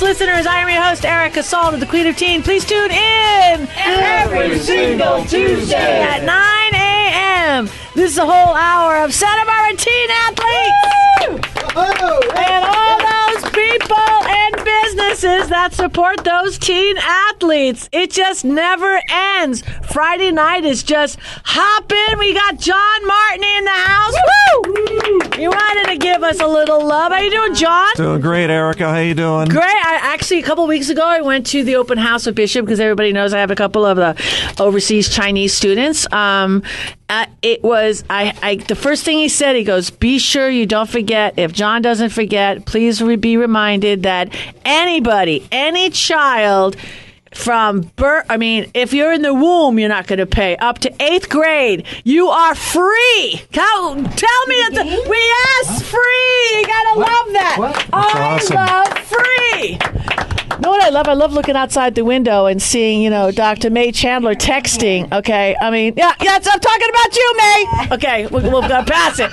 listeners. I am your host, Erica Salter, the Queen of Teen. Please tune in every single Tuesday at 9 a.m. This is a whole hour of Santa Barbara teen athletes. And all those people and businesses that support those teen athletes. It just never ends. Friday night is just hopping. We got John Martin in the house. Woo! You wanted to give us a little love. How you doing, John? Doing great, Erica. How you doing? Great. A couple weeks ago, I went to the open house with Bishop because everybody knows I have a couple of the overseas Chinese students. It was the first thing he said. He goes, "Be sure you don't forget. If John doesn't forget, please be reminded that anybody, any child." From birth, if you're in the womb, you're not going to pay. Up to 8th grade, you are free. Tell me yes, free. You gotta love that. Awesome. Love free. You know what I love? I love looking outside the window and seeing, Dr. May Chandler texting. Okay, I'm talking about you, May. Okay, we'll pass it.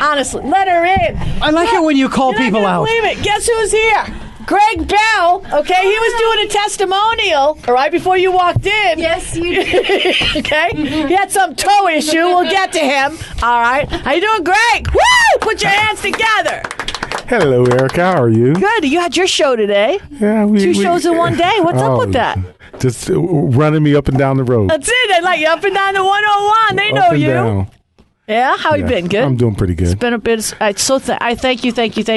Honestly, let her in. I like it when you call people out. Believe it. Guess who's here? Greg Bell, okay, he was doing a testimonial right before you walked in. Yes, you did. Okay, he had some toe issue. We'll get to him. All right, how you doing, Greg? Woo! Put your hands together. Hello, Erica. How are you? Good. You had your show today. Yeah, two shows in one day. What's up with that? Just running me up and down the road. That's it. They like you up and down the 101. They know you. Down. Yeah, how you been? Good. I'm doing pretty good. It's been a bit. I thank you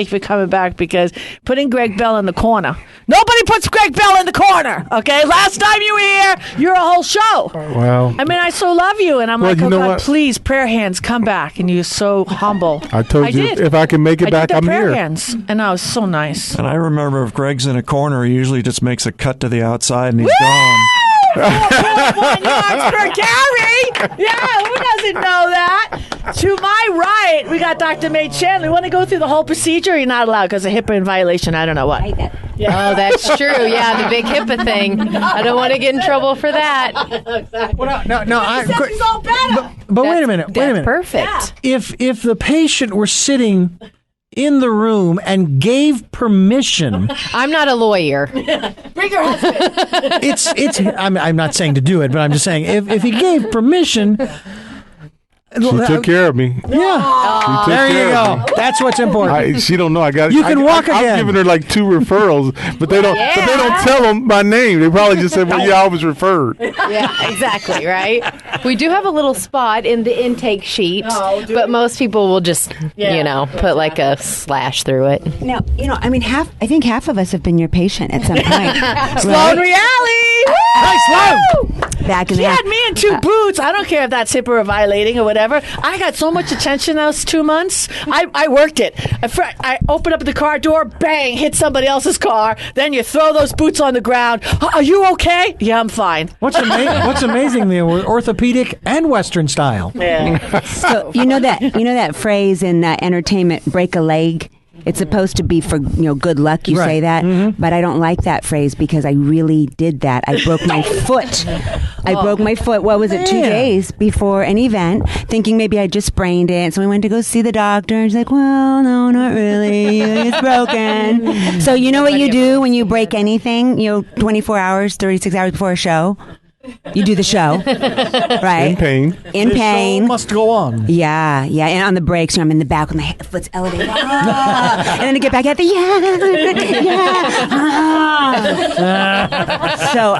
for coming back because putting Greg Bell in the corner. Nobody puts Greg Bell in the corner. Okay, last time you were here, you're a whole show. Well, I so love you, and I'm like, oh God, please, prayer hands, come back, and you're so humble. I told you if I can make it back, I'm prayer here. Hands, and I was so nice. And I remember if Greg's in a corner, he usually just makes a cut to the outside and he's gone. 1 yards per carry. Yeah, who doesn't know that? To my right, we got Dr. May Chandler. You want to go through the whole procedure? You're not allowed because of HIPAA in violation. I don't know what. Yeah. Oh, that's true. Yeah, the big HIPAA thing. I don't want to get in trouble for that. Exactly. Well, no. He's all better. But wait a minute. Perfect. Yeah. If the patient were sitting in the room and gave permission, I'm not a lawyer. Bring your husband. it's. I'm not saying to do it, but I'm just saying if he gave permission. She took care of me. Yeah. There you go. That's what's important. She don't know. You can walk again. I've given her like 2 referrals, but they don't. Yeah. But they don't tell them my name. They probably just said, "Well, yeah, I was referred." Yeah, exactly. Right. We do have a little spot in the intake sheet, but most people will just, put like a slash through it. No, I think half of us have been your patient at some point. Sloan Reale. Nice Sloan. Back in She had me in 2 boots. I don't care if that's HIPAA or violating or whatever. I got so much attention those 2 months. I worked it. I opened up the car door, bang, hit somebody else's car. Then you throw those boots on the ground. Are you okay? Yeah, I'm fine. What's amazing? They were orthopedic and Western style. Yeah. So you know that phrase in entertainment, break a leg. It's supposed to be for good luck. You say that, but I don't like that phrase because I really did that. I broke my foot. Broke my foot. What was it? 2 days before an event, thinking maybe I just sprained it. So we went to go see the doctor, and she's like, "Well, no, not really. It's broken." So you know what you do when you break anything? 24 hours, 36 hours before a show. You do the show, right? In pain. The show must go on. Yeah. And on the brakes, I'm in the back with my foot's elevated. And then I get back at the So,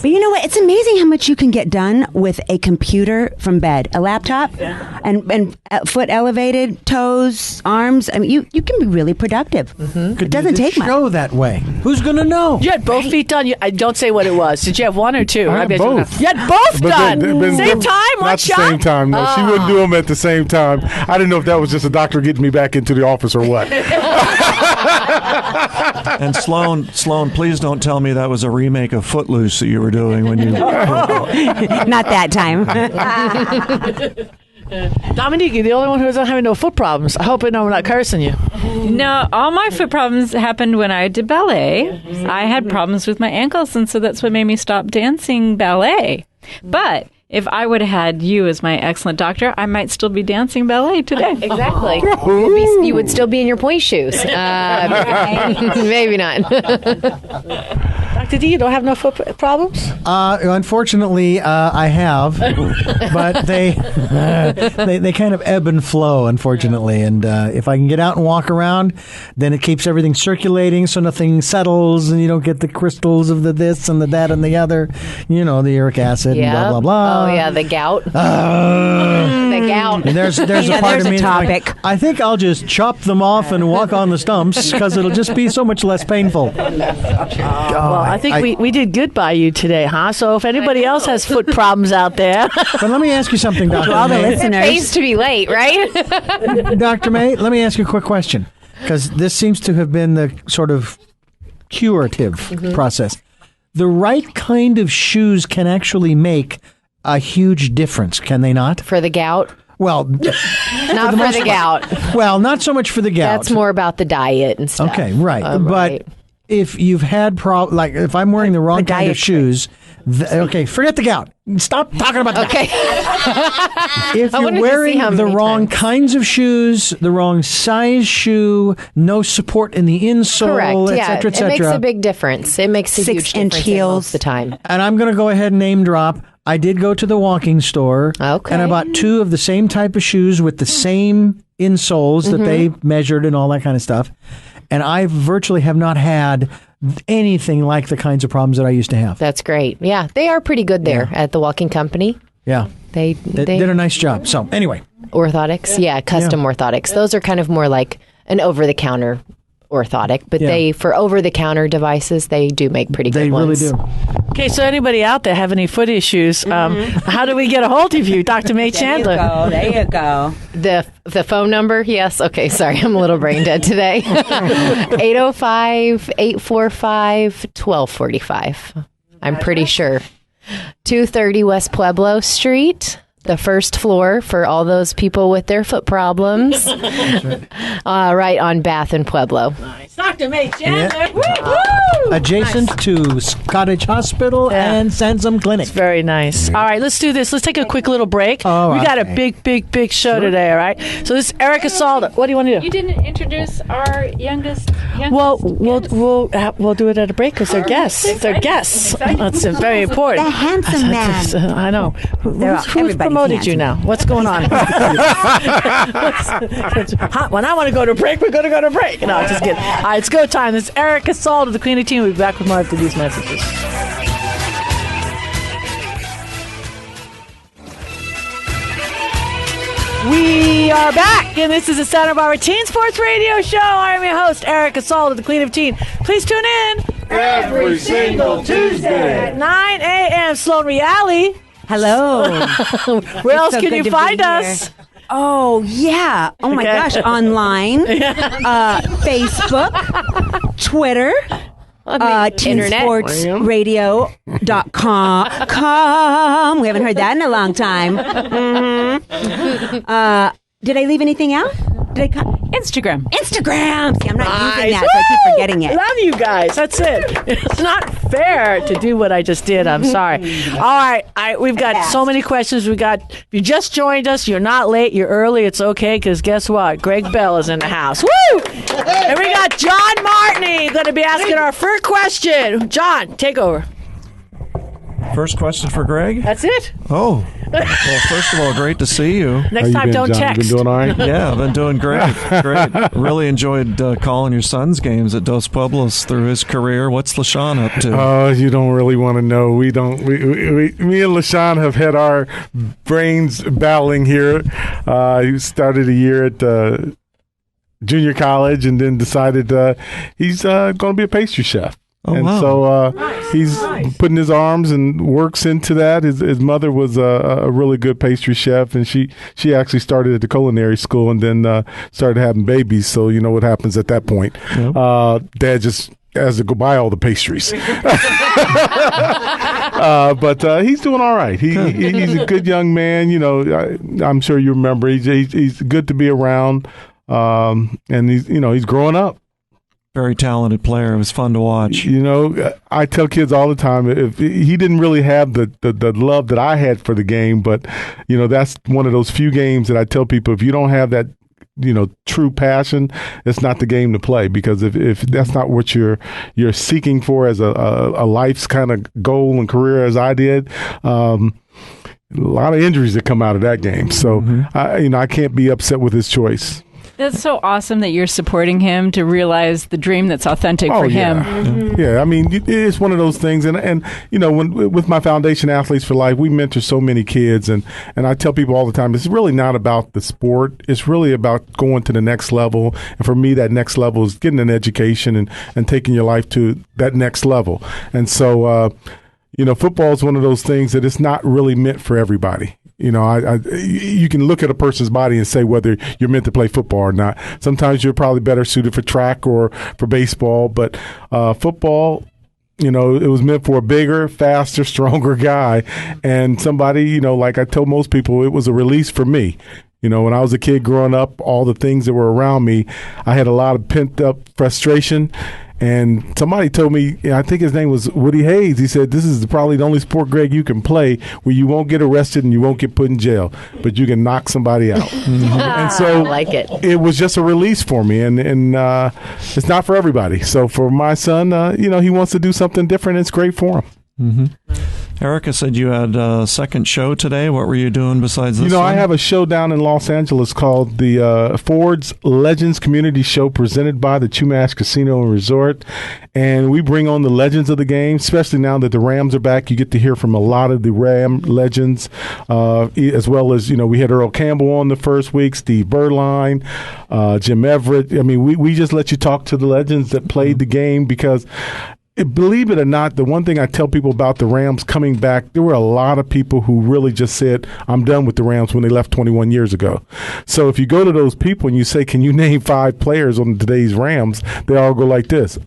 but you know what? It's amazing how much you can get done with a computer from bed, a laptop, and foot elevated, toes, arms. You can be really productive. It doesn't take much. Show that way. Who's going to know? You had both feet done. I don't say what it was. Did you have 1 or 2? I had both. You had both done. Same time, one not shot? Not the same time. No, she wouldn't do them at the same time. I didn't know if that was just a doctor getting me back into the office or what. And Sloan, please don't tell me that was a remake of Footloose that you were doing when you... Not that time. Dominique, you're the only one who doesn't have no foot problems. I hope I know I'm not cursing you. No, all my foot problems happened when I did ballet. I had problems with my ankles, and so that's what made me stop dancing ballet. But if I would have had you as my excellent doctor, I might still be dancing ballet today. Exactly. You would still be in your point shoes. Maybe not. Dr. D, you don't have no foot problems? Unfortunately, I have, but they kind of ebb and flow, unfortunately. And if I can get out and walk around, then it keeps everything circulating so nothing settles and you don't get the crystals of the this and the that and the other, the uric acid and blah, blah, blah. Oh, yeah, the gout. The gout. And there's a part of me a that's topic. like, I think I'll just chop them off and walk on the stumps because it'll just be so much less painful. Well, I think we did good by you today, huh? So if anybody else has foot problems out there. But let me ask you something, Dr. all the May. listeners. Pays to be late, right? Dr. May, let me ask you a quick question because this seems to have been the sort of curative process. The right kind of shoes can actually make a huge difference, can they not? For the gout? Well, Not for the gout. well, not so much for the gout. That's more about the diet and stuff. Okay, right. But right. if you've had like if I'm wearing the wrong kind of shoes, okay, forget the gout. Stop talking about that. Okay. If I wanted you're to see wearing how the many wrong times. kinds of shoes, the wrong size shoe, no support in the insole, Correct. et Yeah. cetera, et It makes cetera. a big difference. It makes a huge 6-inch difference heels. most of the time. And I'm going to go ahead and name drop. I did go to the walking store. Okay. And I bought 2 of the same type of shoes with the same insoles that they measured and all that kind of stuff. And I virtually have not had anything like the kinds of problems that I used to have. That's great. Yeah, they are pretty good there at the walking company. Yeah. They Did a nice job. So anyway. orthotics. Yeah, custom orthotics. Those are kind of more like an over-the-counter orthotic, but for over-the-counter devices, they do make pretty good They really ones. do. Okay, so anybody out there have any foot issues? How do we get a hold of you, Dr. May Chandler? There you go. The phone number? Yes. Okay, sorry. I'm a little brain dead today. 805-845-1245. I'm pretty sure. 230 West Pueblo Street. The first floor for all those people with their foot problems. Right on Bath and Pueblo. It's Dr. May Chandler. Adjacent to Cottage Hospital and Sansom Clinic. Very nice. All right, let's do this. Let's take a quick little break. Oh, we got a okay. big show today, all right? So this is Erica Salda. What do you want to do? You didn't introduce our youngest. Well, we'll do it at a break because they're guests. They're guests. That's very important. The handsome man. I know. Who's everybody's promoted you now? What's going on? When I want to go to break, we're going to go to break. No, just kidding. All right, it's go time. This is Erica Salda, the Queen of Teen. We'll be back with more after these messages. We are back, and this is the Santa Barbara Teen Sports Radio Show. I'm your host, Erica Salda, the Queen of Teen. Please tune in Every single Tuesday. at 9 a.m. Sloan Reali. Hello. Where else so can good you to be find here. us? Oh, yeah. Oh, my Okay. gosh. Online, Facebook, Twitter, internet. teensportsradio.com. We haven't heard that in a long time. Did I leave anything out? Did I Instagram. Instagram. See, I'm not using Nice. that, so I keep Woo! forgetting it. Love you guys. That's it. It's not fair to do what I just did. I'm sorry. All right. We've got so many questions. If you just joined us, you're not late, you're early, it's okay, because guess what? Greg Bell is in the house. Woo! And we got John Martney going to be asking our first question. John, take over. First question for Greg. That's it. Oh, well, first of all, great to see you. Next How you time, been, don't John? text. Been doing all right? Yeah, I've been doing great. Great. Really enjoyed calling your son's games at Dos Pueblos through his career. What's LaShawn up to? Oh, you don't really want to know. We don't. Me and LaShawn have had our brains battling here. He started a year at junior college and then decided he's going to be a pastry chef. Oh, and wow. so he's putting his arms and works into that. His mother was a really good pastry chef, and she actually started at the culinary school and then started having babies. So you know what happens at that point. Yep. Dad just has to go buy all the pastries. But he's doing all right. He's a good young man. You know, I'm sure you remember. He's good to be around, and he's growing up. Very talented player. It was fun to watch. You know, I tell kids all the time, if he didn't really have the love that I had for the game, but, you know, that's one of those few games that I tell people, if you don't have that, you know, true passion, it's not the game to play, because if that's not what you're seeking for as a life's kind of goal and career, as I did, a lot of injuries that come out of that game. So, I can't be upset with his choice. That's so awesome that you're supporting him to realize the dream that's authentic for him. Yeah, I mean, it's one of those things. And you know, with my foundation, Athletes for Life, we mentor so many kids. And I tell people all the time, it's really not about the sport. It's really about going to the next level. And for me, that next level is getting an education and taking your life to that next level. And so, you know, football is one of those things that it's not really meant for everybody. You know, you can look at a person's body and say whether you're meant to play football or not. Sometimes you're probably better suited for track or for baseball, but football, you know, it was meant for a bigger, faster, stronger guy. And somebody, you know, like I tell most people, it was a release for me. You know, when I was a kid growing up, all the things that were around me, I had a lot of pent-up frustration. And somebody told me, I think his name was Woody Hayes, he said, this is probably the only sport, Greg, you can play where you won't get arrested and you won't get put in jail, but you can knock somebody out. And so I like it. It was just a release for me, and it's not for everybody. So for my son, you know, he wants to do something different, and it's great for him. Erica said you had a second show today. What were you doing besides this? You know, one? I have a show down in Los Angeles called the Ford's Legends Community Show, presented by the Chumash Casino and Resort. And we bring on the legends of the game, especially now that the Rams are back. You get to hear from a lot of the Ram legends, as well as, you know, we had Earl Campbell on the first week, Steve Berline, Jim Everett. I mean, we just let you talk to the legends that played the game, because believe it or not, the one thing I tell people about the Rams coming back, there were a lot of people who really just said, I'm done with the Rams when they left 21 years ago. So if you go to those people and you say, can you name 5 players on today's Rams, they all go like this.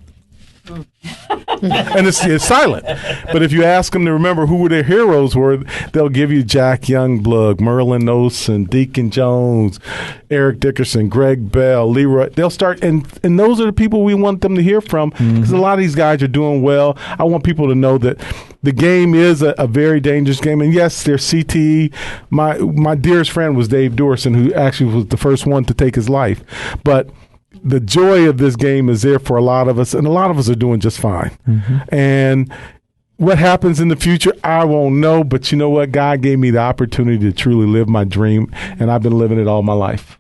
And it's silent. But if you ask them to remember who their heroes were, they'll give you Jack Youngblood, Merlin Olsen, Deacon Jones, Eric Dickerson, Greg Bell, Leroy. They'll start, and those are the people we want them to hear from, because a lot of these guys are doing well. I want people to know that the game is a very dangerous game. And yes, there's CTE. My dearest friend was Dave Dorson, who actually was the first one to take his life. But the joy of this game is there for a lot of us, and a lot of us are doing just fine. And what happens in the future, I won't know. But you know what? God gave me the opportunity to truly live my dream, and I've been living it all my life.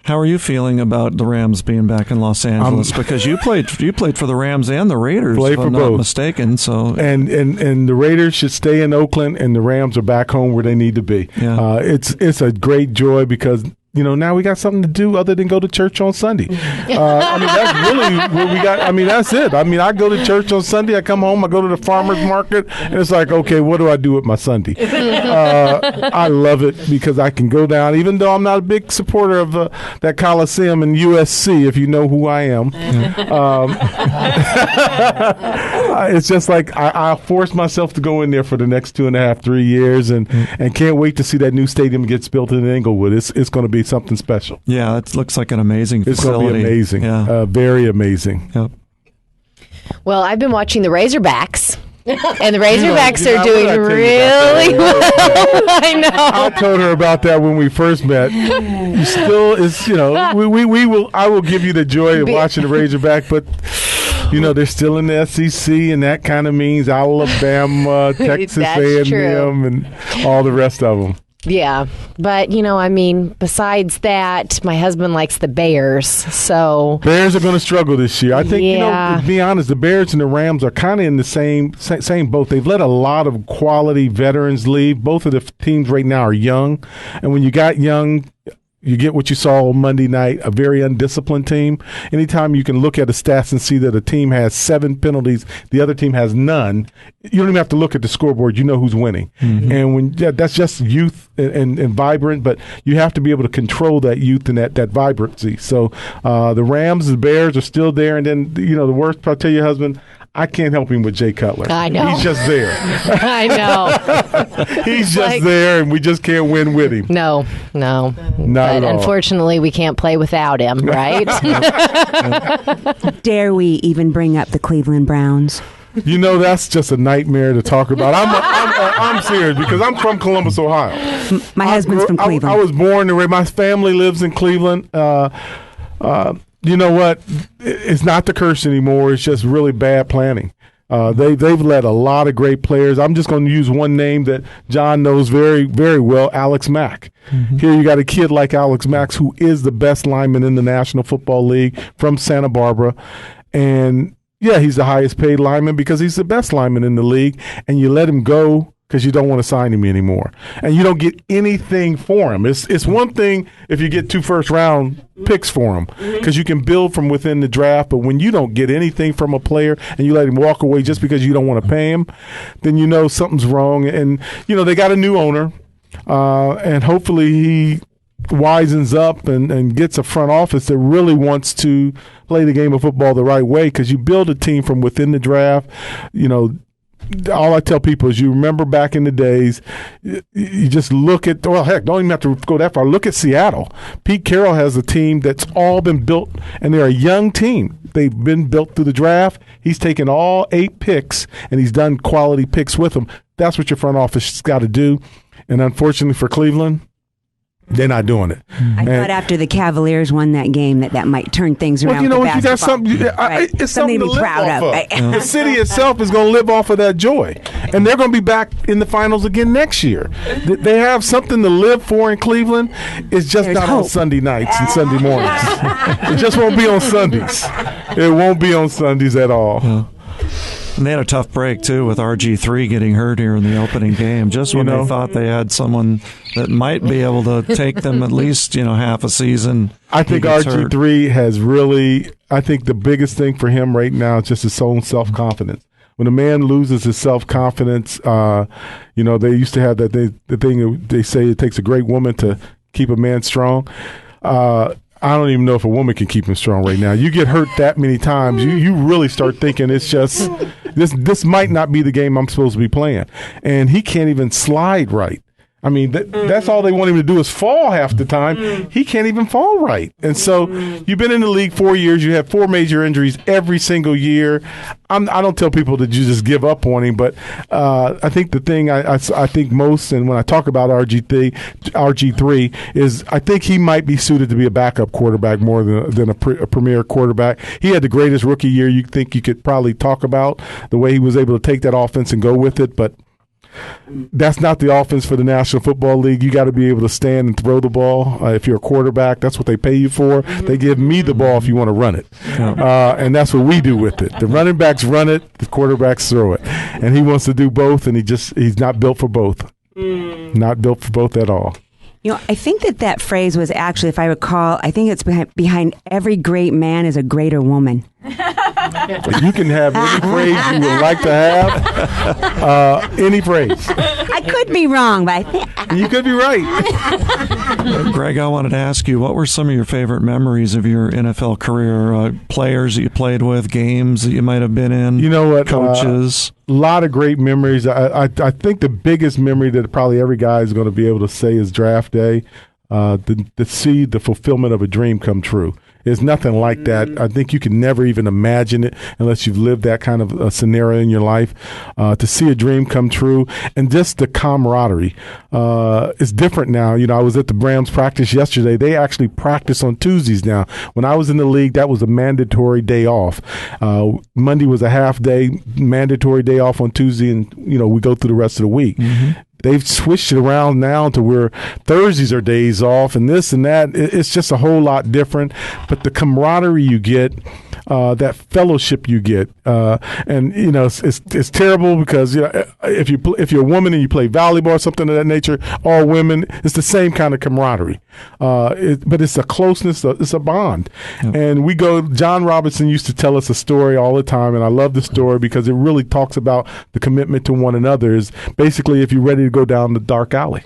How are you feeling about the Rams being back in Los Angeles? Because you played for the Rams and the Raiders, Played if for I'm both. not mistaken. So And the Raiders should stay in Oakland, and the Rams are back home where they need to be. Yeah. It's a great joy, because you know, now we got something to do other than go to church on Sunday. I mean, that's really what we got. I mean, that's it. I mean, I go to church on Sunday. I come home. I go to the farmer's market. And it's like, okay, what do I do with my Sunday? I love it, because I can go down, even though I'm not a big supporter of that Coliseum in USC, if you know who I am. It's just like I force myself to go in there for the next 2.5, 3 years, and can't wait to see that new stadium gets built in Inglewood. It's going to be something special. yeah, it looks like an amazing It's facility. going to be amazing. Yeah. Very amazing. Yep. Well, I've been watching the Razorbacks, and the Razorbacks You know, are doing what did I really tell you about well. that? I know. I told her about that when we first met. You still, it's, you know, I will give you the joy of watching the Razorback, but you know, they're still in the SEC, and that kind of means Alabama, Texas That's A&M, true. and all the rest of them. Yeah, but you know, I mean, besides that, my husband likes the Bears, so Bears are going to struggle this year. I think, you Yeah. know, to be honest, the Bears and the Rams are kind of in the same boat. They've let a lot of quality veterans leave. Both of the teams right now are young, and when you got young, you get what you saw on Monday night, a very undisciplined team. Anytime you can look at the stats and see that a team has 7 penalties, the other team has none, you don't even have to look at the scoreboard. You know who's winning. And that's just youth and vibrant, but you have to be able to control that youth and that vibrancy. So the Rams, the Bears are still there. And then, you know, the worst, I'll tell your husband, I can't help him with Jay Cutler. I know. He's just there. I know. He's just there, and we just can't win with him. No. Not But at all. unfortunately, we can't play without him, right? Dare we even bring up the Cleveland Browns? You know, that's just a nightmare to talk about. I'm serious because I'm from Columbus, Ohio. My husband's from Cleveland. I was born and raised. My family lives in Cleveland. You know what? It's not the curse anymore. It's just really bad planning. They've let a lot of great players. I'm just going to use one name that John knows very, very well, Alex Mack. Mm-hmm. Here you got a kid like Alex Mack, who is the best lineman in the National Football League from Santa Barbara. And, yeah, he's the highest paid lineman because he's the best lineman in the league. And you let him go because you don't want to sign him anymore. And you don't get anything for him. It's one thing if you get 2 first-round picks for him because you can build from within the draft, but when you don't get anything from a player and you let him walk away just because you don't want to pay him, then you know something's wrong. And, you know, they got a new owner, and hopefully he wisens up and gets a front office that really wants to play the game of football the right way because you build a team from within the draft. You know, all I tell people is you remember back in the days, you just look at, well, heck, don't even have to go that far. Look at Seattle. Pete Carroll has a team that's all been built, and they're a young team. They've been built through the draft. He's taken all 8 picks, and he's done quality picks with them. That's what your front office has got to do. And unfortunately for Cleveland, they're not doing it. I thought after the Cavaliers won that game that might turn things around. Well, you know what? You got something. Right. It's Something something to be proud of. The city itself is going to live off of that joy, and they're going to be back in the finals again next year. They have something to live for in Cleveland. It's just There's not hope. on Sunday nights and Sunday mornings. It just won't be on Sundays. It won't be on Sundays at all. And they had a tough break, too, with RG3 getting hurt here in the opening game, just when they thought they had someone that might be able to take them at least, half a season. I think RG3 has really, I think the biggest thing for him right now is just his own self-confidence. When a man loses his self-confidence, they used to have the thing they say it takes a great woman to keep a man strong. I don't even know if a woman can keep him strong right now. You get hurt that many times, you really start thinking it's just this might not be the game I'm supposed to be playing. And he can't even slide right. I mean, that's all they want him to do is fall half the time. He can't even fall right. And so you've been in the league 4 years. You have 4 major injuries every single year. I don't tell people that you just give up on him, but I think the thing I think most, and when I talk about RG3 is I think he might be suited to be a backup quarterback more than a premier quarterback. He had the greatest rookie year you think you could probably talk about, the way he was able to take that offense and go with it, but that's not the offense for the National Football League. You got to be able to stand and throw the ball. If you're a quarterback, that's what they pay you for. They give me the ball if you want to run it. And that's what we do with it. The running backs run it, the quarterbacks throw it. And he wants to do both, and he's not built for both. Not built for both at all. I think that phrase was actually, if I recall, I think it's behind every great man is a greater woman. You can have any phrase you would like to have. Any phrase. I could be wrong, but I think You could be right. Greg, I wanted to ask you, what were some of your favorite memories of your NFL career? Players that you played with, games that you might have been in? You know what? Coaches? A lot of great memories. I think the biggest memory that probably every guy is going to be able to say is draft day. To see the fulfillment of a dream come true. There's nothing like that. I think you can never even imagine it unless you've lived that kind of a scenario in your life. To see a dream come true and just the camaraderie. It's different now. I was at the Rams practice yesterday. They actually practice on Tuesdays now. When I was in the league, that was a mandatory day off. Monday was a half day, mandatory day off on Tuesday, and we go through the rest of the week. Mm-hmm. They've switched it around now to where Thursdays are days off and this and that. It's just a whole lot different. But the camaraderie you get, that fellowship you get, and it's terrible because if you're a woman and you play volleyball or something of that nature, all women, it's the same kind of camaraderie. But it's a closeness, it's a bond. Yep. And John Robinson used to tell us a story all the time, and I love the story because it really talks about the commitment to one another. Is basically if you're ready to go down the dark alley.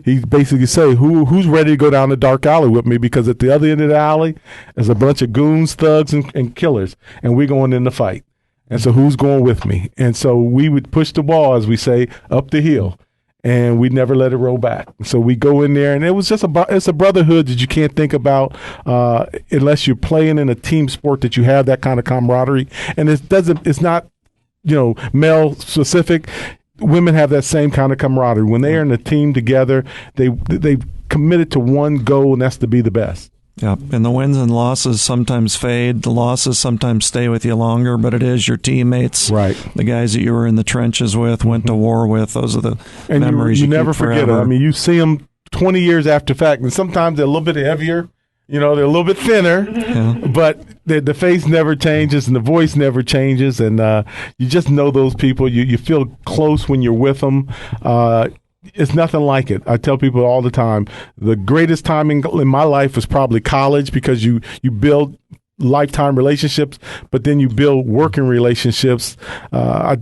He basically say, who's ready to go down the dark alley with me? Because at the other end of the alley is a bunch of goons, thugs, and killers, and we're going in the fight. And so who's going with me? And so we would push the ball, as we say, up the hill. And we never let it roll back. So we go in there, and it was just it's a brotherhood that you can't think about unless you're playing in a team sport that you have that kind of camaraderie. And it's not, male specific. Women have that same kind of camaraderie. When they are in a team together, they've committed to one goal, and that's to be the best. Yeah, and the wins and losses sometimes fade. The losses sometimes stay with you longer, but it is your teammates, right? The guys that you were in the trenches with, went to war with. Those are the memories you never keep forget. forever. I mean, you see them 20 years after fact, and sometimes they're a little bit heavier. They're a little bit thinner, but the face never changes and the voice never changes, and you just know those people. You feel close when you're with them. It's nothing like it. I tell people all the time, the greatest time in my life was probably college, because you build lifetime relationships, but then you build working relationships. I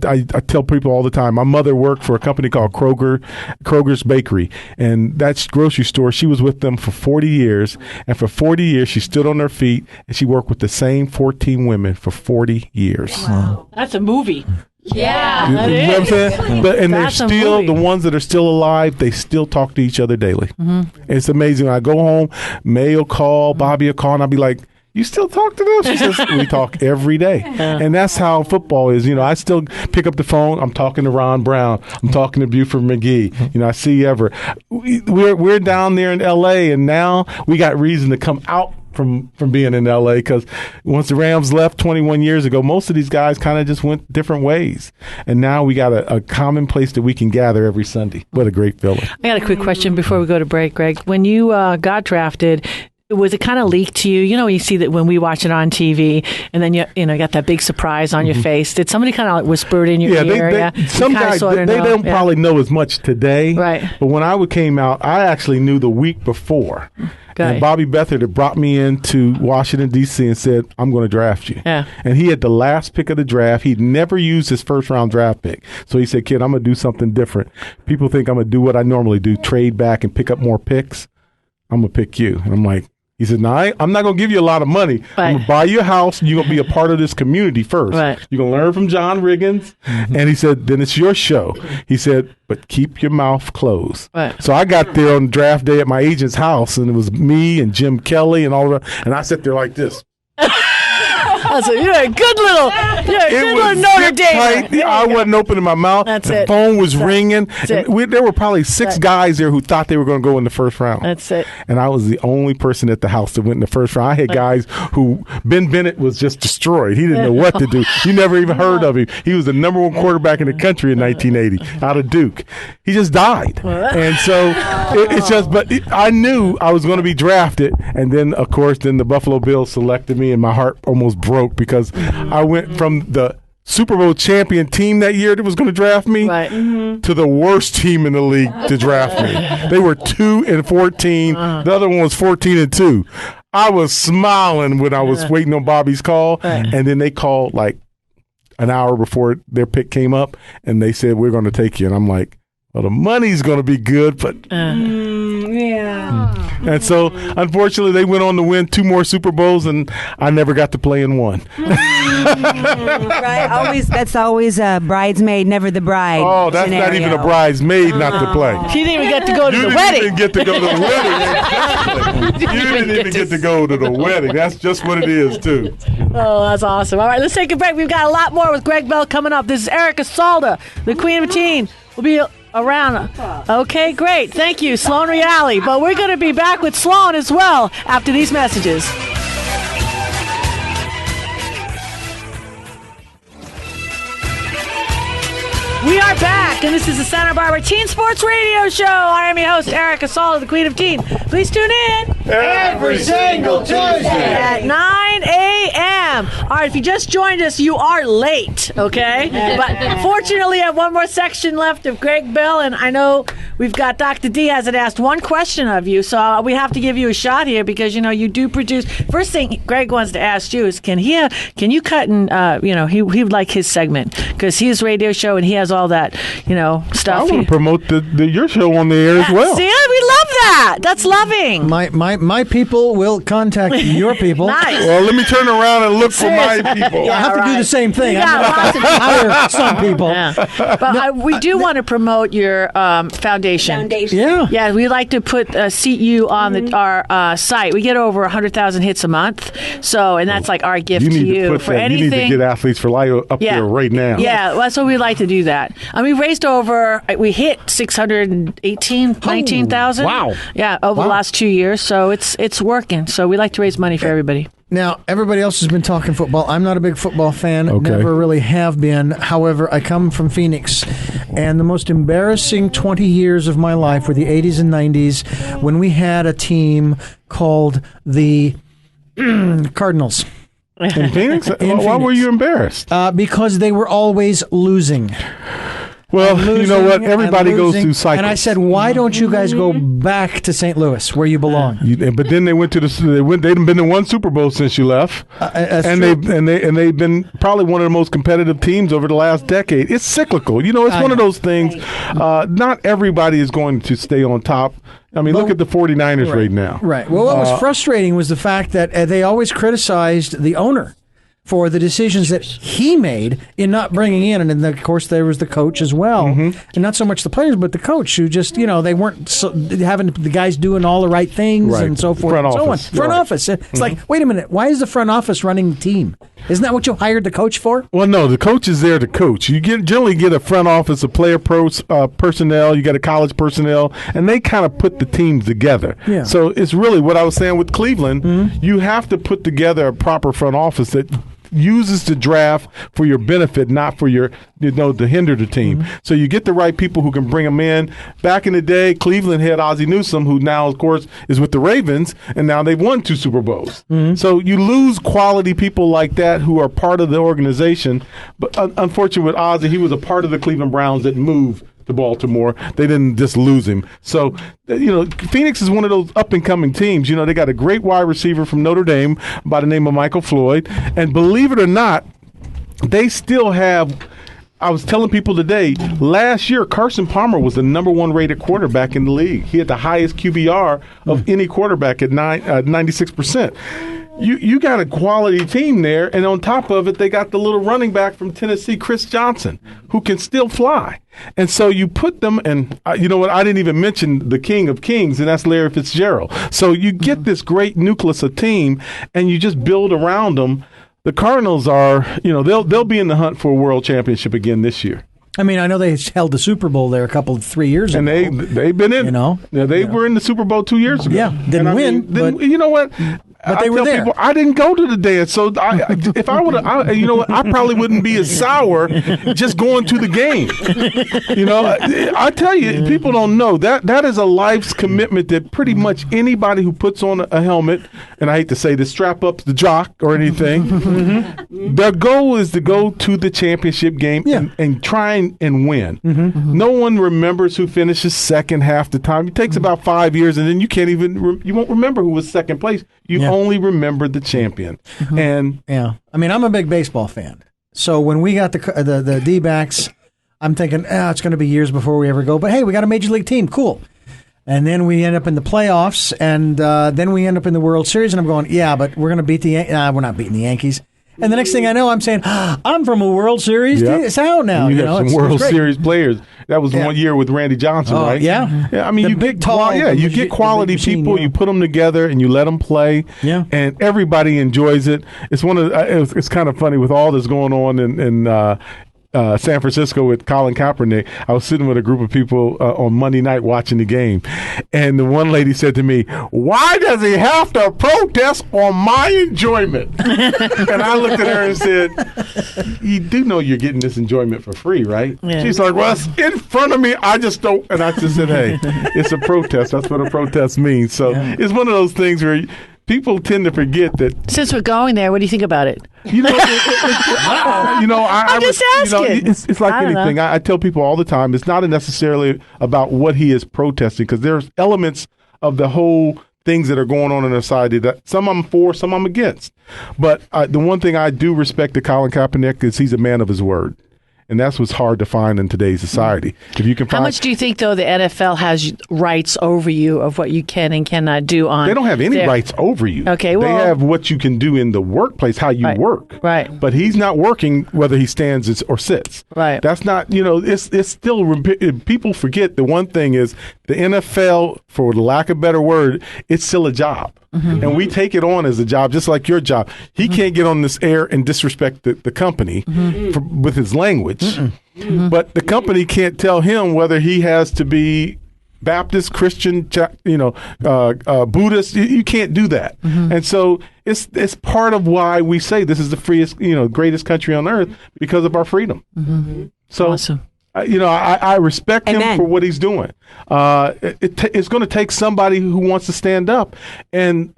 tell people all the time, my mother worked for a company called Kroger's Bakery, and that's grocery store. She was with them for 40 years, and for 40 years she stood on her feet, and she worked with the same 14 women for 40 years. Wow. That's a movie. Yeah, you know what I'm saying? But they're still the ones that are still alive. They still talk to each other daily. Mm-hmm. It's amazing. When I go home, May will call, Bobby will call, and I'll be like, "You still talk to them?" She says, "We talk every day." And that's how football is. I still pick up the phone. I'm talking to Ron Brown. I'm talking to Buford McGee. I see Everett. We're down there in L.A., and now we got reason to come out from being in LA, because once the Rams left 21 years ago, most of these guys kind of just went different ways, and now we got a common place that we can gather every Sunday. What a great feeling. I got a quick question before we go to break, Greg. When you got drafted, was it kind of leaked to you? You see that when we watch it on TV, and then you got that big surprise on your face. Did somebody kind of whisper it in your ear? Some guys, they don't probably know as much today. Right. But when I came out, I actually knew the week before. Okay. And Bobby Beathard had brought me into Washington, D.C. and said, "I'm going to draft you." Yeah. And he had the last pick of the draft. He'd never used his first-round draft pick. So he said, "Kid, I'm going to do something different. People think I'm going to do what I normally do, trade back and pick up more picks. I'm going to pick you." And I'm like, he said, "No, I'm not going to give you a lot of money. Right. I'm going to buy you a house, and you're going to be a part of this community first. Right. You're going to learn from John Riggins." Mm-hmm. And he said, "Then it's your show." He said, "But keep your mouth closed." Right. So I got there on draft day at my agent's house, and it was me and Jim Kelly and all of that. And I sat there like this. So you're a good little Notre Dame. I wasn't opening my mouth. That's the it. phone was ringing. There were probably six guys there who thought they were going to go in the first round. That's it. And I was the only person at the house that went in the first round. I had guys who Ben Bennett was just destroyed. He didn't know what to do. You never even heard of him. He was the number one quarterback in the country in 1980 out of Duke. He just died. And so I knew I was going to be drafted. And then, of course, the Buffalo Bills selected me, and my heart almost broke, because I went from the Super Bowl champion team that year that was going to draft me to the worst team in the league to draft me. They were 2-14. The other one was 14-2. I was smiling when I was waiting on Bobby's call, and then they called like an hour before their pick came up, and they said, "We're going to take you." And I'm like, "Well, the money's going to be good, but And so, unfortunately, they went on to win 2 more Super Bowls, and I never got to play in one. Right? That's always a bridesmaid, never the bride. Oh, that's scenario. not even a bridesmaid not to play. She didn't even get to go to the wedding. You didn't even get to go to the wedding. Exactly. You didn't even get to go to the wedding. That's just what it is, too. Oh, that's awesome. All right, let's take a break. We've got a lot more with Greg Bell coming up. This is Erica Salda, the Queen of Teen. We'll be around. Okay, great. Thank you, Sloan Reale. But we're going to be back with Sloan as well after these messages. We are back, and this is the Santa Barbara Teen Sports Radio Show. I am your host, Erica Salda, the Queen of Teen. Please tune in every single Tuesday at 9 a.m. All right, if you just joined us, you are late, okay? But fortunately, I have one more section left of Greg Bell, and I know we've got Dr. Diaz that asked one question of you, so we have to give you a shot here because, you do produce. First thing Greg wants to ask you is, can you cut and, he would like his segment because his radio show and he has all that, stuff. I want to promote your show on the air as well. See, we love that. That's loving. My people will contact your people. Nice. Well, let me turn around and look for my people. I have to do right. the same thing. Yeah, I'm going to hire some people. Yeah. But we do want to promote your foundation. Yeah. Yeah, we like to seat you on our site. We get over 100,000 hits a month, and that's like our gift to you for anything. You need to get Athletes for Life up there right now. Yeah, well, so we like to do that. And we raised we hit 19,000. Wow. Yeah, over the last 2 years. So it's working. So we like to raise money for everybody. Now, everybody else has been talking football. I'm not a big football fan. Okay. Never really have been. However, I come from Phoenix, and the most embarrassing 20 years of my life were the 80s and 90s when we had a team called the Cardinals. In Phoenix? Why Phoenix. were you embarrassed? Because they were always losing. Well, you know what? Losing Everybody and goes losing. through cycles. And I said, why don't you guys go back to St. Louis where you belong? But then they went to they've been to one Super Bowl since you left, and they've been probably one of the most competitive teams over the last decade. It's cyclical, it's one of those things. Not everybody is going to stay on top. I mean, look at the 49ers right now. Right. Well, what was frustrating was the fact that they always criticized the owner for the decisions that he made in not bringing in. And then, of course, there was the coach as well. And not so much the players, but the coach who just, they weren't having the guys doing all the right things and so forth and so on. Front office. It's like, wait a minute, why is the front office running the team? Isn't that what you hired the coach for? Well, no, the coach is there to coach. You generally get a front office of player personnel, you got a college personnel, and they kind of put the teams together. Yeah. So it's really what I was saying with Cleveland. You have to put together a proper front office that uses the draft for your benefit, not for your, to hinder the team. So you get the right people who can bring them in. Back in the day, Cleveland had Ozzie Newsome, who now, of course, is with the Ravens, and now they've won 2 Super Bowls. So you lose quality people like that who are part of the organization. But unfortunately with Ozzie, he was a part of the Cleveland Browns that moved to Baltimore. They didn't just lose him. So, Phoenix is one of those up-and-coming teams. They got a great wide receiver from Notre Dame by the name of Michael Floyd. And believe it or not, they still have – I was telling people today, last year, Carson Palmer was the number 1 rated quarterback in the league. He had the highest QBR of any quarterback at 96%. You got a quality team there, and on top of it, they got the little running back from Tennessee, Chris Johnson, who can still fly. And so you put them, and you know what? I didn't even mention the king of kings, and that's Larry Fitzgerald. So you get this great nucleus of team, and you just build around them. The Cardinals are, they'll be in the hunt for a world championship again this year. I mean, I know they held the Super Bowl there 3 years ago. And they've been in. They were in the Super Bowl 2 years ago. Yeah, didn't win. But you know what? But they were there. People, I didn't go to the dance, so if I would have, I probably wouldn't be as sour just going to the game. I tell you, people don't know that is a life's commitment that pretty much anybody who puts on a helmet, and I hate to say this, strap up the jock or anything, their goal is to go to the championship game and try and win. No one remembers who finishes second half the time. It takes about 5 years, and then you won't remember who was second place. You only remember the champion. And I mean, I'm a big baseball fan. So when we got the D-backs, I'm thinking, it's going to be years before we ever go. But hey, we got a major league team. Cool. And then we end up in the playoffs, and then we end up in the World Series, and I'm going, but we're going to beat we're not beating the Yankees. And the next thing I know, I'm saying, I'm from a World Series town now. You have some World Series players. That was 1 year with Randy Johnson, right? Yeah. I mean, you get quality people. You put them together and you let them play. Yeah. And everybody enjoys it. It's it's kind of funny with all this going on in San Francisco with Colin Kaepernick. I was sitting with a group of people on Monday night watching the game, and the one lady said to me, "Why does he have to protest on my enjoyment?" And I looked at her and said, "You do know you're getting this enjoyment for free, right?" Yeah. She's like, "Well, it's in front of me. I just don't." And I just said, "Hey, it's a protest. That's what a protest means." So it's one of those things where people tend to forget that. Since we're going there, what do you think about it? I'm just asking. It's like anything. I tell people all the time, it's not necessarily about what he is protesting, because there's elements of the whole things that are going on in our society that some I'm for, some I'm against. But the one thing I do respect to Colin Kaepernick is he's a man of his word. And that's what's hard to find in today's society. If you can find, how much do you think, though, the NFL has rights over you of what you can and cannot do on? They don't have any rights over you. Okay, well, they have what you can do in the workplace, how you work. Right. But he's not working whether he stands or sits. Right. That's not, it's still, people forget the one thing is the NFL, for lack of a better word, it's still a job. Mm-hmm. And we take it on as a job, just like your job. He can't get on this air and disrespect the company with his language. Mm-hmm. But the company can't tell him whether he has to be Baptist, Christian, Buddhist. You can't do that. Mm-hmm. And so it's part of why we say this is the freest, greatest country on earth, because of our freedom. Mm-hmm. So awesome. I respect him Amen. for what he's doing. It's going to take somebody who wants to stand up, and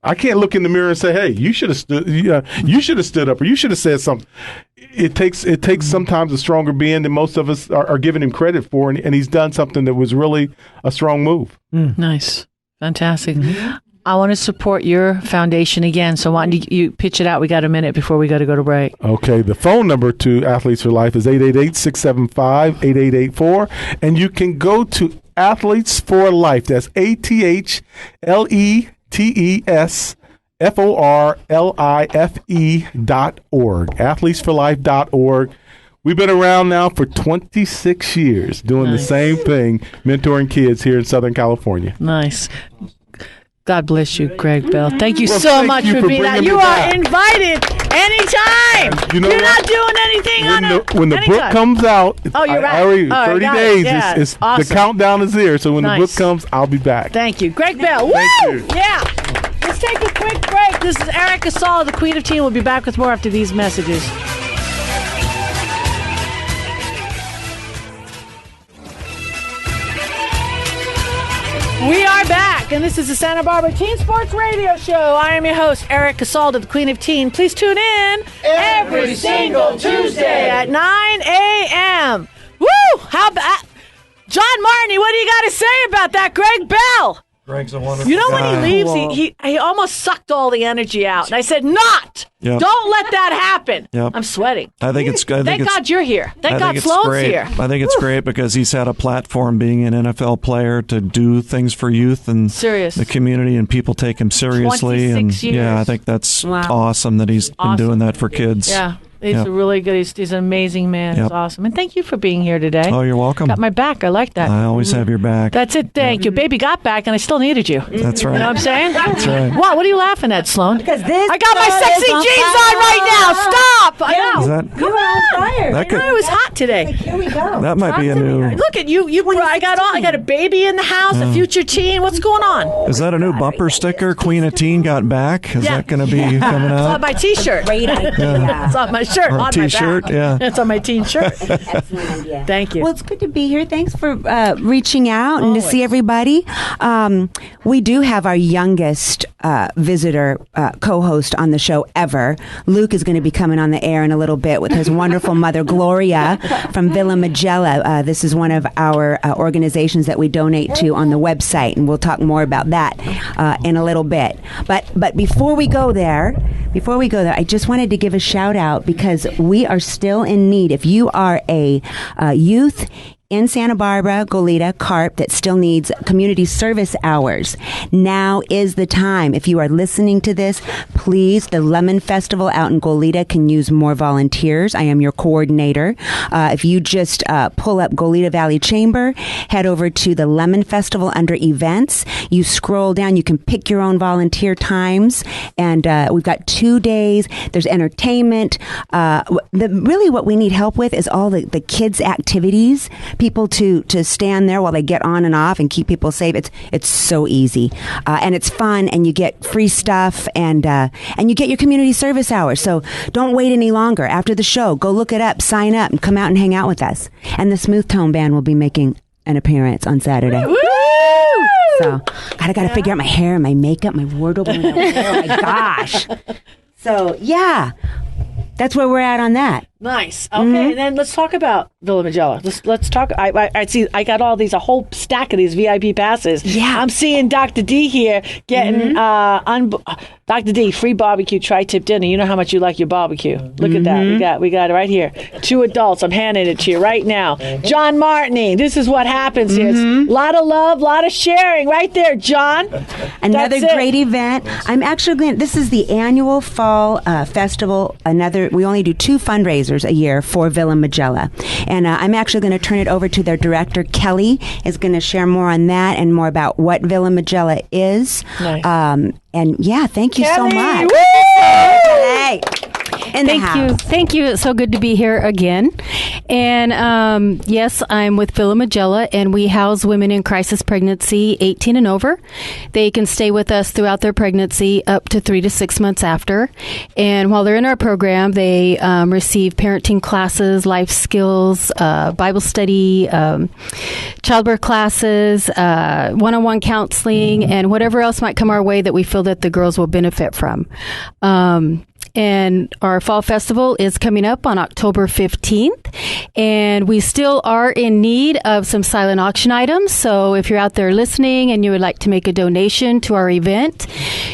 I can't look in the mirror and say, "Hey, you should have stood. You should have stood up, or you should have said something." It takes sometimes a stronger being than most of us are giving him credit for, and he's done something that was really a strong move. Nice, fantastic. Mm-hmm. I want to support your foundation again, so why don't you pitch it out? We got a minute before we got to go to break. Okay, the phone number to Athletes for Life is 888-675-8884, and you can go to Athletes for Life. That's ATHLETESFORLIFE.org. Athletesforlife.org. We've been around now for 26 years doing the same thing, mentoring kids here in Southern California. Nice. God bless you, Greg Bell. Thank you so thank much you for being out. You are invited anytime. You're not doing anything when the book comes out. Oh, you're right. 30 days. Yeah, It's awesome. The countdown is there. So when the book comes, I'll be back. Thank you, Greg Bell. Thank Woo! you. Yeah. Let's take a quick break. This is Erica Saul, the Queen of Teen. We'll be back with more after these messages. We are back, and this is the Santa Barbara Teen Sports Radio Show. I am your host, Eric Casalda, the Queen of Teen. Please tune in every single Tuesday at 9 a.m. Woo! How about John Martin? What do you got to say about that, Greg Bell? Greg's a wonderful You know guy. when he leaves, he almost sucked all the energy out, and I said, "Not! Yep. Don't let that happen." Yep. I'm sweating. Thank God you're here. Thank God it's Sloan's great. here. I think it's great because he's had a platform, being an NFL player, to do things for youth and the community, and people take him seriously. 26 years. Yeah, I think that's awesome that he's been doing that for kids. Yeah. He's a really good. He's an amazing man. He's awesome. And thank you for being here today. Oh, you're welcome. Got my back. I like that. I always have your back. That's it. Thank you. Baby got back, and I still needed you. That's right. You know what I'm saying? That's right. What are you laughing at, Sloan? Because this I got my sexy jeans on right now. Stop. I know. Is that, You're on fire. that could, It was hot today. Here we go. that might be a new. Look at you. I got a baby in the house, a future teen. What's going on? Is that a new bumper sticker? Queen of Teen got back. Is that going to be coming It's on out? my T-shirt. Great idea. It's on my shirt. Or on T-shirt, my back. yeah. It's on my teen shirt. Excellent idea. Thank you. Well, it's good to be here. Thanks for reaching out and to Always. see everybody. We do have our youngest visitor co-host on the show ever. Luke is going to be coming on the air in a little bit with his wonderful mother, Gloria, from Villa Magella. This is one of our organizations that we donate to on the website, and we'll talk more about that in a little bit. But before we go there, I just wanted to give a shout out because we are still in need. If you are a youth in Santa Barbara, Goleta, Carp that still needs community service hours, now is the time. If you are listening to this, please, the Lemon Festival out in Goleta can use more volunteers. I am your coordinator. If you just pull up Goleta Valley Chamber, head over to the Lemon Festival under events. You scroll down, you can pick your own volunteer times, and we've got 2 days. There's entertainment. Really what we need help with is all the kids' activities. People to stand there while they get on and off and keep people safe. It's so easy, and it's fun, and you get free stuff, and you get your community service hours. So don't wait any longer. After the show, go look it up, sign up, and come out and hang out with us. And the Smooth Tone Band will be making an appearance on Saturday. Woo! So I got to figure out my hair and my makeup, my wardrobe. Oh my gosh! So yeah. That's where we're at on that. Nice. Okay, and then let's talk about Villa Magella. Let's talk. I see. I got all these, a whole stack of these VIP passes. Yeah. I'm seeing Dr. D here getting Dr. D, free barbecue tri-tip dinner. You know how much you like your barbecue. Look at that. We got it right here. 2 adults. I'm handing it to you right now. John Martini. This is what happens here. It's a lot of love, a lot of sharing right there, John. Another great event. I'm actually going. This is the annual fall festival. We only do 2 fundraisers a year for Villa Magella, and I'm actually going to turn it over to their director, Kelly, is going to share more on that and more about what Villa Magella is. Nice. And yeah, thank you so Kelly, much. Hey. Thank you. It's so good to be here again. And yes, I'm with Villa Magella, and we house women in crisis pregnancy 18 and over. They can stay with us throughout their pregnancy up to 3 to 6 months after. And while they're in our program, they receive parenting classes, life skills, Bible study, childbirth classes, one-on-one counseling, and whatever else might come our way that we feel that the girls will benefit from. And our fall festival is coming up on October 15th. And we still are in need of some silent auction items. So if you're out there listening and you would like to make a donation to our event,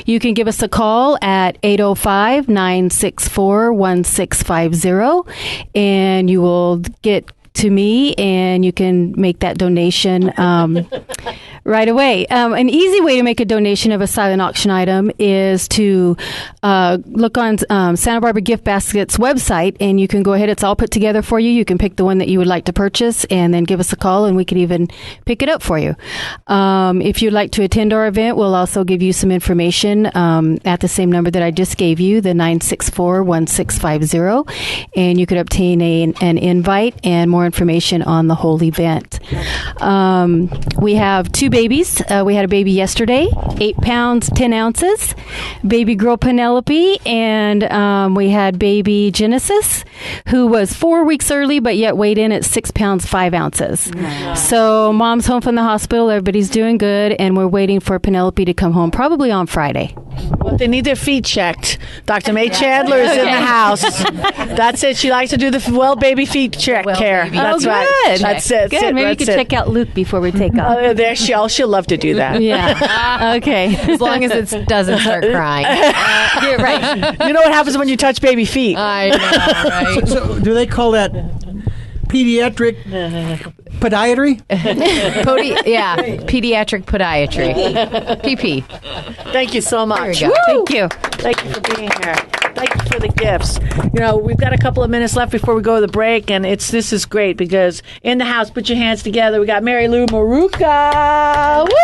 you can give us a call at 805-964-1650. And you will get to me and you can make that donation right away. An easy way to make a donation of a silent auction item is to look on Santa Barbara Gift Basket's website, and you can go ahead. It's all put together for you. You can pick the one that you would like to purchase and then give us a call, and we could even pick it up for you. If you'd like to attend our event, we'll also give you some information at the same number that I just gave you, the 964-1650, and you could obtain an invite and more information on the whole event. We have 2 babies. We had a baby yesterday, 8 pounds, 10 ounces, baby girl Penelope, and we had baby Genesis, who was 4 weeks early, but yet weighed in at 6 pounds, 5 ounces. Wow. So mom's home from the hospital. Everybody's doing good, and we're waiting for Penelope to come home probably on Friday. Well, they need their feet checked. Dr. May Chandler is in the house. That's it. She likes to do the baby feet care. That's right. Good. That's it. Good. Maybe you could check out Luke before we take off. There, she'll love to do that. Yeah. Okay. As long as it doesn't start crying. You're right. You know what happens when you touch baby feet? I know, right? So do they call that pediatric podiatry? Pediatric podiatry. PP. Thank you so much. There we go. Thank you. Thank you for being here. Thank you for the gifts. You know, we've got a couple of minutes left before we go to the break, and this is great because in the house, put your hands together. We got Mary Lou Maruka. Woo!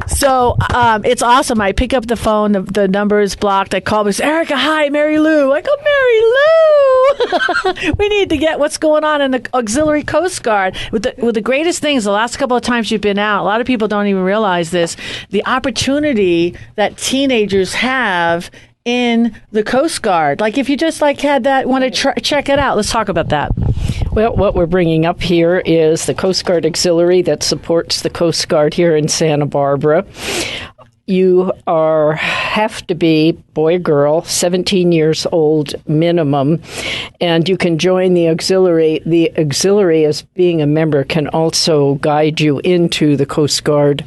So it's awesome. I pick up the phone. The number is blocked. I call. It's Erica. Hi, Mary Lou. I go, Mary Lou. We need to get what's going on in the Auxiliary Coast Guard. With the greatest things, the last couple of times you've been out, a lot of people don't even realize this. The opportunity that teenagers have in the Coast Guard. Like if you just had that, want to check it out. Let's talk about that. Well, what we're bringing up here is the Coast Guard Auxiliary that supports the Coast Guard here in Santa Barbara. You have to be, boy or girl, 17 years old minimum, and you can join the auxiliary. The auxiliary, as being a member, can also guide you into the Coast Guard,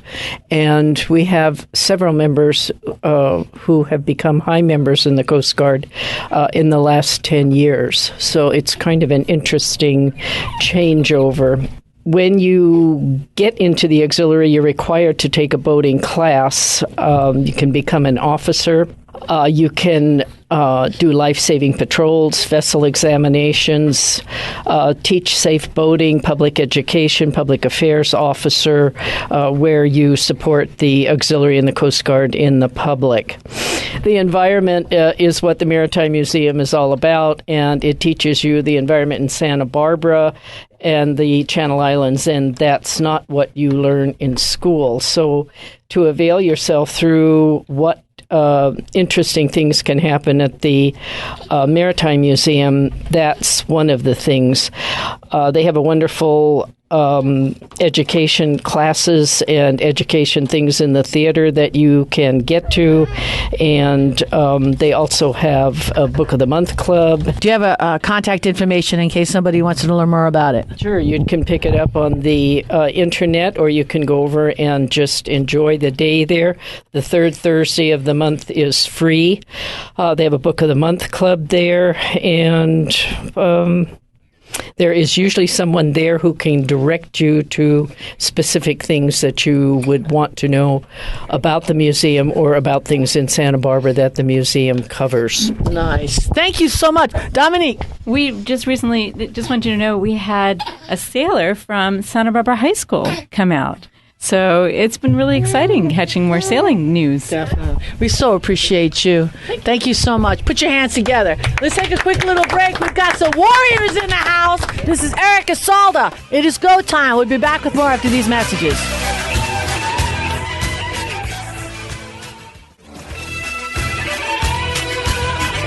and we have several members who have become high members in the Coast Guard in the last 10 years. So it's kind of an interesting changeover. When you get into the auxiliary, you're required to take a boating class. You can become an officer. You can do life-saving patrols, vessel examinations, teach safe boating, public education, public affairs officer, where you support the auxiliary and the Coast Guard in the public. The environment is what the Maritime Museum is all about, and it teaches you the environment in Santa Barbara and the Channel Islands, and that's not what you learn in school. So to avail yourself through what interesting things can happen at the Maritime Museum, that's one of the things. They have a wonderful education classes and education things in the theater that you can get to. And they also have a Book of the Month Club. Do you have a contact information in case somebody wants to learn more about it? Sure, you can pick it up on the internet, or you can go over and just enjoy the day there. The third Thursday of the month is free. They have a Book of the Month Club there, and there is usually someone there who can direct you to specific things that you would want to know about the museum or about things in Santa Barbara that the museum covers. Nice. Thank you so much. Dominique. We just recently, just want you to know, we had a sailor from Santa Barbara High School come out. So it's been really exciting catching more sailing news. Definitely. We so appreciate you. Thank you so much. Put your hands together. Let's take a quick little break. We've got some warriors in the house. This is Erica Salda. It is go time. We'll be back with more after these messages.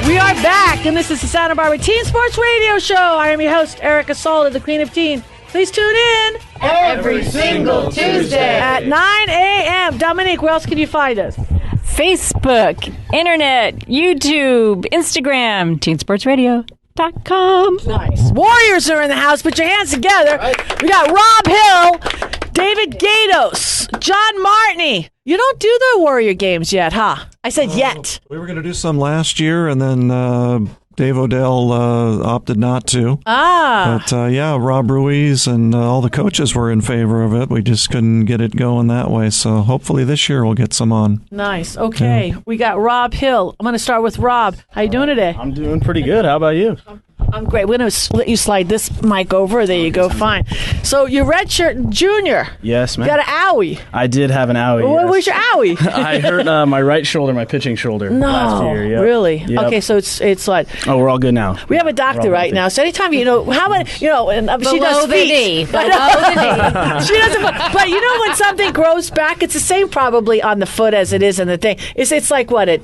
We are back, and this is the Santa Barbara Teen Sports Radio Show. I am your host, Erica Salda, the Queen of Teen. Please tune in every single Tuesday at 9 a.m. Dominique, where else can you find us? Facebook, Internet, YouTube, Instagram, teensportsradio.com. Nice. Warriors are in the house. Put your hands together. Right. We got Rob Hill, David Gatos, John Martney. You don't do the Warrior games yet, huh? I said yet. We were going to do some last year, and then Dave Odell opted not to. But yeah, Rob Ruiz and all the coaches were in favor of it. We just couldn't get it going that way. So hopefully this year we'll get some on. Nice. Okay. Yeah. We got Rob Hill. I'm going to start with Rob. How you doing today? I'm doing pretty good. How about you? I'm great. We're going to let you slide this mic over. There you go. Fine. So you're redshirt junior. Yes, ma'am. You got an owie. I did have an owie. What was your owie? I hurt my right shoulder, my pitching shoulder last year. Yep. Really? Yep. Okay, so it's what? Oh, we're all good now. We have a doctor right now. So anytime how about she does the knee. Below the knee. She doesn't. But you know when something grows back, it's the same probably on the foot as it is in the thing. It's like what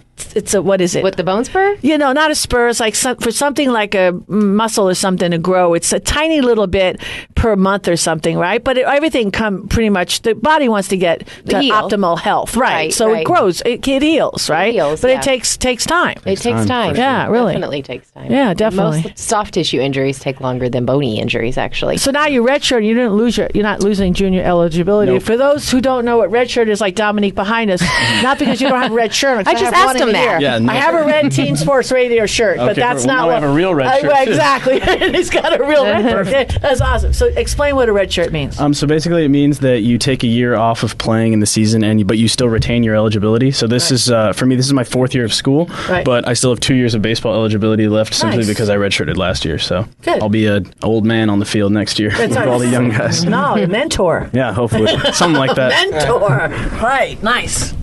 what is it? With the bone spur? Not a spur. It's like for something like a muscle or something to grow. It's a tiny little bit per month or something, right? But everything pretty much. The body wants to get to optimal health, right? So it grows. It heals, right? It heals, but it takes time. It takes time. Yeah, really. Definitely takes time. Yeah, definitely. Most soft tissue injuries take longer than bony injuries, actually. So now you're redshirt. You didn't lose you're not losing junior eligibility. Nope. For those who don't know what redshirt is, like Dominique behind us, not because you don't have a red shirt. I just asked him that. Yeah, no. I have a red Teen Sports Radio shirt, but that's not what I have a real red shirt. Exactly. He's got a real red shirt. Okay, that's awesome. So explain what a red shirt means. So basically it means that you take a year off of playing in the season, but you still retain your eligibility. So this is, for me, this is my fourth year of school, but I still have 2 years of baseball eligibility left simply because I redshirted last year. So I'll be an old man on the field next year with all the young guys. No, a mentor. Yeah, hopefully. Something like that. Mentor. Right. Nice.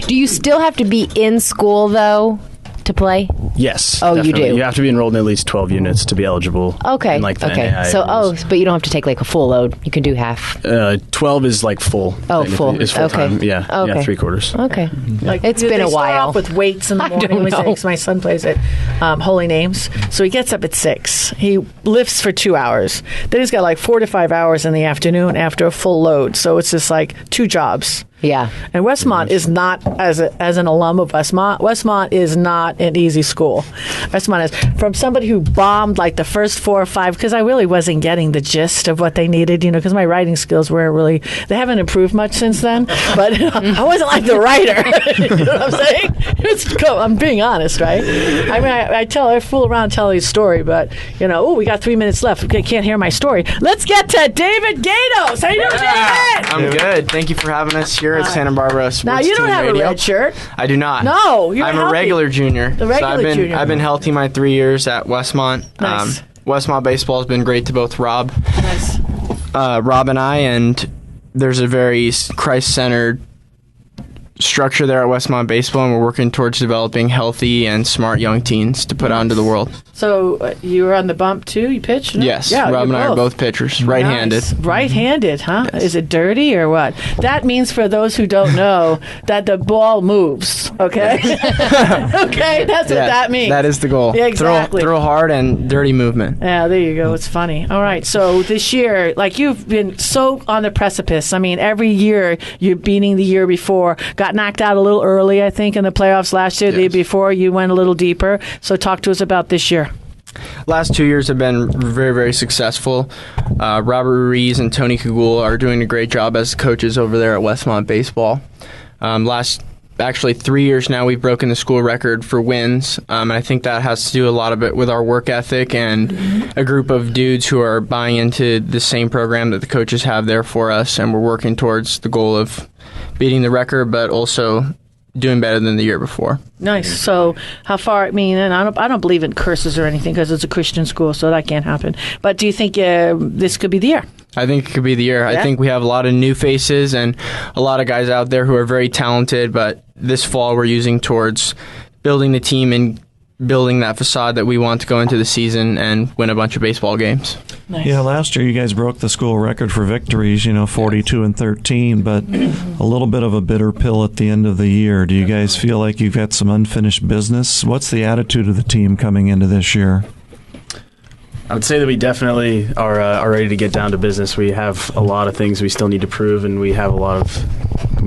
Do you still have to be in school, though, to play? Yes. Oh, definitely. you do? You have to be enrolled in at least 12 units to be eligible. Okay. In, like, the okay. NAIA So, rules. but you don't have to take like a full load. You can do half. 12 is like full. Oh, full. Is full time. Yeah. Okay. Yeah, 3/4. Okay. Like, it's been a start while. off with weights in the morning. Because my son plays at Holy Names, so he gets up at 6. He lifts for 2 hours. Then he's got like 4 to 5 hours in the afternoon after a full load. So it's just like 2 jobs. Yeah. And Westmont is not, as an alum of Westmont is not an easy school. Westmont is, from somebody who bombed like the first 4 or 5, because I really wasn't getting the gist of what they needed, because my writing skills weren't really, they haven't improved much since then, but I wasn't like the writer. You know what I'm saying? I'm being honest, right? I mean, I fool around and tell you a story, but, we got 3 minutes left. You can't hear my story. Let's get to David Gatos. How you doing, David? I'm good. Thank you for having us here at Santa Barbara Sports Now, you don't Team have Radio. a red shirt. I do not. No, you're I'm healthy. a regular junior. The regular junior. I've been healthy my 3 years at Westmont. Nice. Westmont baseball has been great to both Rob Nice. and I, and there's a very Christ-centered structure there at Westmont Baseball, and we're working towards developing healthy and smart young teens to put out into the world. So you were on the bump too? You pitched? No? Yes. Yeah, Rob and I are both pitchers. Right-handed. Nice. Right-handed, huh? Yes. Is it dirty or what? That means, for those who don't know, that the ball moves, okay? Okay, that's what that means. That is the goal. Yeah, exactly. Throw hard and dirty movement. Yeah, there you go. It's funny. All right, so this year, like, you've been so on the precipice. I mean, every year you're beating the year before. Got knocked out a little early, I think, in the playoffs last year. The year before, you went a little deeper. So talk to us about this year. Last 2 years have been very, very successful. Robert Ruiz and Tony Kagul are doing a great job as coaches over there at Westmont Baseball. Actually 3 years now, we've broken the school record for wins. And I think that has to do a lot of it with our work ethic and a group of dudes who are buying into the same program that the coaches have there for us. And we're working towards the goal of beating the record, but also doing better than the year before. Nice. So how far, I mean, and I don't believe in curses or anything because it's a Christian school, so that can't happen. But do you think this could be the year? I think it could be the year. Yeah? I think we have a lot of new faces and a lot of guys out there who are very talented, but this fall we're using towards building the team and building that facade that we want to go into the season and win a bunch of baseball games. Nice. Yeah, last year you guys broke the school record for victories, 42-13, but a little bit of a bitter pill at the end of the year. Do you guys feel like you've got some unfinished business? What's the attitude of the team coming into this year? I would say that we definitely are ready to get down to business. We have a lot of things we still need to prove, and we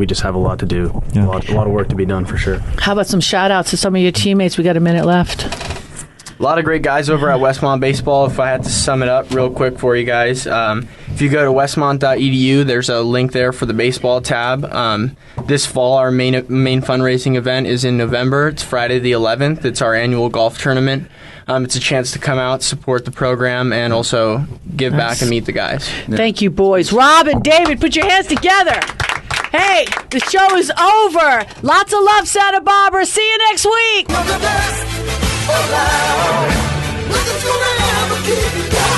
just have a lot to do. Yeah. A lot of work to be done for sure. How about some shout-outs to some of your teammates? We got a minute left. A lot of great guys over at Westmont Baseball. If I had to sum it up real quick for you guys, if you go to westmont.edu, there's a link there for the baseball tab. This fall, our main fundraising event is in November. It's Friday the 11th. It's our annual golf tournament. It's a chance to come out, support the program, and also give back and meet the guys. Yeah. Thank you, boys. Rob and David, put your hands together. Hey, the show is over. Lots of love, Santa Barbara. See you next week. Nothing's gonna ever keep you down.